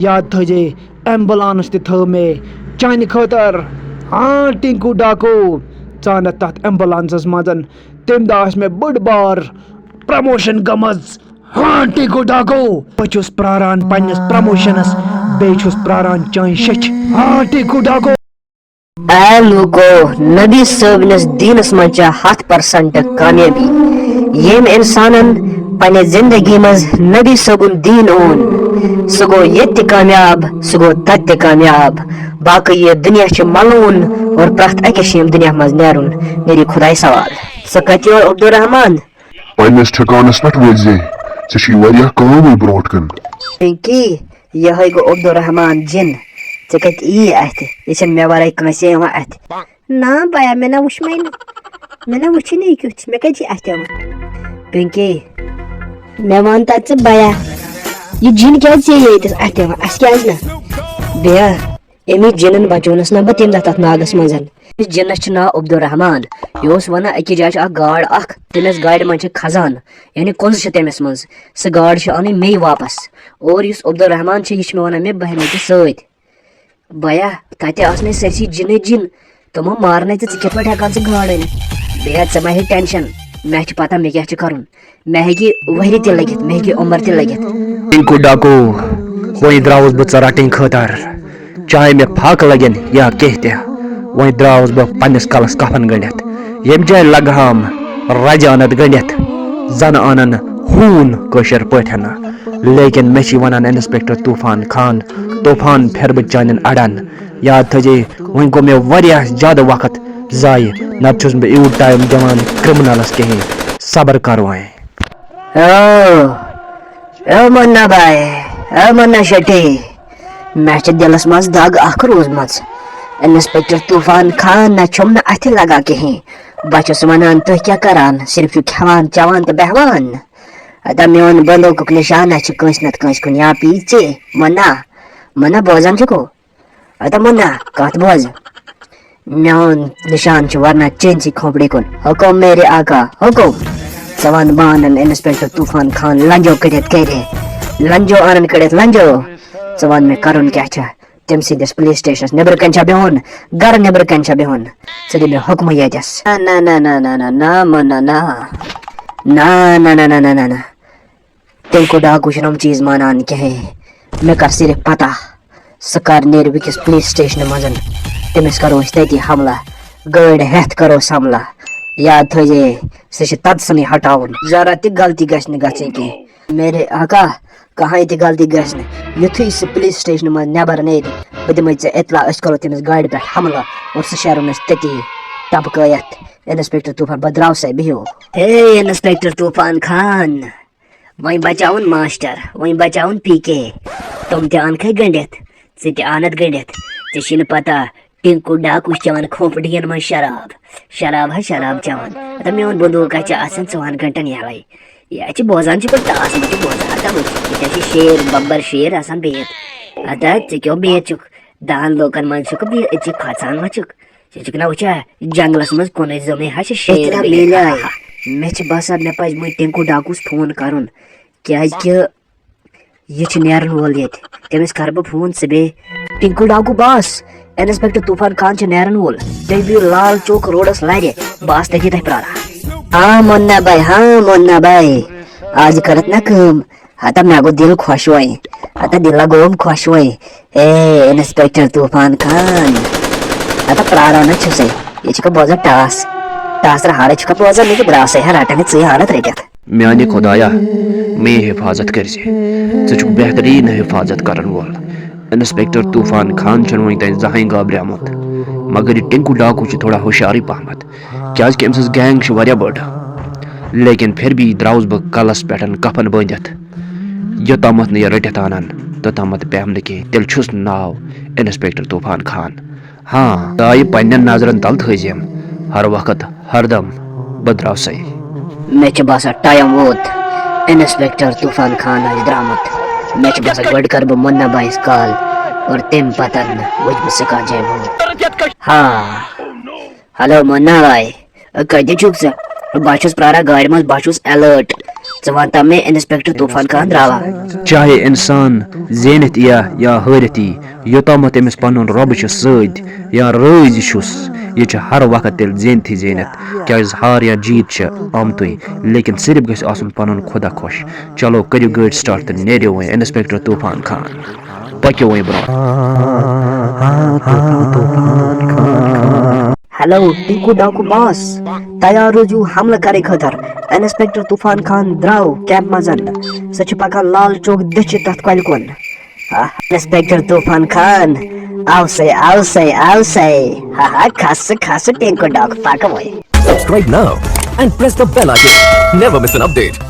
याद थजे एम्बुलेंस ते थो में चाइन खतर हाँ टिंकू डाको चानत तथ एम्बुलेंसस मजन तम दास में बड़ बार प्रमोशन गमज हाँ टिंकू डाको बचुस प्रारान पन्नस प्रमोशनस बेचुस प्रारान चाइन शच हाँ टिंकू डाको लोगो नबी सबनस दीनस मज 100% कामयाबी येम इंसानन पने जिंदगी मज नबी सबुन दीन ओन सो गो ये कामयाब सो गो तत कामयाब बाकी ये दुनिया च मलून और प्रथ अकेशम दुनिया मज नेरुन मेरी खुदाई सवाल सकती और अब्दुलरहमान पन्नस ठिकानस पेट वजे छि वारिया काम ब्रोट कन की यह गो अब्दुलरहमान जिन कत ई अथ ये मे वर कंस अथ ना बया मे ना वुच मे वुचन कुछ मे कत अथ पिंकी मे वन तत बया ये जिन क्या अथ अस क्या ना बया अमि जिनन बचोनस ना बह तम दह नागस मजन जिनस नाव अब्दुलरहमान यह वन अकि जाय गाड़ तमिस गाड़ मन खजान यानी कुंज तमिस मज सह गाड़ अन मे वापस और इस अब्दुलरहमान यह मे वन मे बह सत बया तत सरसी जिन जिन तमो मारने तो कत पे हेकान गाड़ अन बया ऐ मह टेंशन मे पता मे क्या कर मे हे वहरी त लगित मे हे उम्र त लगित टिंकू डाको वही द्राउस बह रटिंग खतर चाहे मे फाक लगन या कह वही द्राउस बह पन्नस कलस कफन गंडित यम जाय लगहम रज अनत गंडित जन अनन खून कशर पठन लेकिन मे वन इंस्पेक्टर तूफान खान फिर बह चान अड़न याद थजे वह गो मे वारिया ज्यादा वक्त जाय नत छुस बह यूट टाइम दिवान क्रिमिनलस कहें सबर कर मन्ना भाई मन्ना शेट्टी मे दिलस मज दग रोजम इंस्पेक्टर तूफान खान न छुम न अथ लगा कहें बस वन तुह क्या करान सिर्फ खेवान चवान तो बहवान अदा मोन बंदूक निशान कंस नत कंस कुन या पीछे मन्ना बोजान चुको अदा मन्ना कत बोज मोन निशान वरना चेंसी खोपड़ी कुन हुकुम मेरे आका हुकुम सवन बानन इंस्पेक्टर तूफान खान लंजो कड़ित करे लंजो आनन कड़ित लंजो सवन में करुन क्या तम सिस पुलिस स्टेशन नबर कन बिहन घर नबर कन बिहन सदी मे हुक्म यस ना ना ना ना ना ना मना ना ना ना ना ना ना ना ना तुमको डाकू नम चीज मानान कहें मे कर सिर्फ पता सकर नेर विकिस पुलिस स्टेशन मजन तमिस करो तती हमला गड़ हेथ करो हमला याद थजे सह तद सनी हटावन जरा त गलती गि गे मेरे आका कहीं त गलती गि युथु सह पुलिस स्टेशन मज नबर नेर बह दिम इतला करो तमिस गाड़ पे हमला और सह शरण तती टपकत इंस्पेक्टर तूफान बद्राव से बिहो हे इंस्पेक्टर तूफान खान वही बचाउन मास्टर वही बचाउन पीके तुम त अनख गंडित े आनत गंडित े पता टिंकू डाकू चवान खोपड़ियन में शराब है शराब चवान अतः मोन बंदूक वन 2 घंटन ये यह बोजान पे टास मे बोजान ये शेर बब्बर शेर बिहत अतः क्यों बिहत चुक 10 लोकन मन खचान मचुक ना वचा जंगलस मज कुन जमे शेर मे बसान मे पज टिंकू डाकूस फोन करुन क्या यह नेरन वोल ये तमिस कर बह फोन सह बे टिंकू डाकू बास इंस्पेक्टर तूफान खान नेरन वोल तुम बिहू लाल चौक रोडस लर बस तथी तह प्रारा हाँ मुन्ना भाई आज करत ना कम हता मे गो दिल खुश वो हता दिल गोम खुश वो ए इंस्पेक्टर तूफान खान हता प्रारा न छुसे ये बोजा टास हाड़े बोजा मे द्रास रटन चे हालत रटत म्याने खुदाया मे हिफाजत कर बेहतरीन हिफाजत करन वोल इंस्पेक्टर तूफान खान वह तन जहां गाबरियामुत मगर यह टिंकू डाकू थोड़ा होशियारी पहमत क्या कि अम्स गैंग वारिया बड़ लेकिन फिर भी द्राउस बह कलस पे कफन बंदित योतामत न रटित आनन तोतामत पेम न कह तेल छुस नाव इंस्पेक्टर तूफान खान हाँ ताय पन्न नजरन तल थम हर वक्त हरदम बद्राव सही मे बसा टाइम वोत इंस्पेक्टर तूफान खान द्रामत मे बसा गड कर बह मुन्ना भाईस कॉल और तम पतन वुच बह सका जय हाँ हेलो मुन्ना भाई कत छुक बह प्रारा गाड़ मज बह अलर्ट वन मे इंस्पेक्टर तूफान खान द्रावा चाहे इंसान जेनत या हरत यी योतामत अमिस पनुन रब छ सद या रज छुस ये छ हर वक्त तेल जेनथी जेनत क्या हार या जीत छ आमतुई लेकिन सिर्फ गस आसन पनुन खुदा खुश चलो करियो गाड़ी स्टार्ट तो नेरियो वहीं इंस्पेक्टर तूफान खान पक्यो वहीं ब्रो हेलो टिंकू डाकू बॉस तैयार रोजू हमला करे खतर इंस्पेक्टर तूफान खान द्राव कैंप मजन सच पका लाल चौक दच तथ कल कोन इंस्पेक्टर तूफान खान आओ से हा खास टिंकू डाकू पाका वय Subscribe now and press the bell icon. Never miss an update.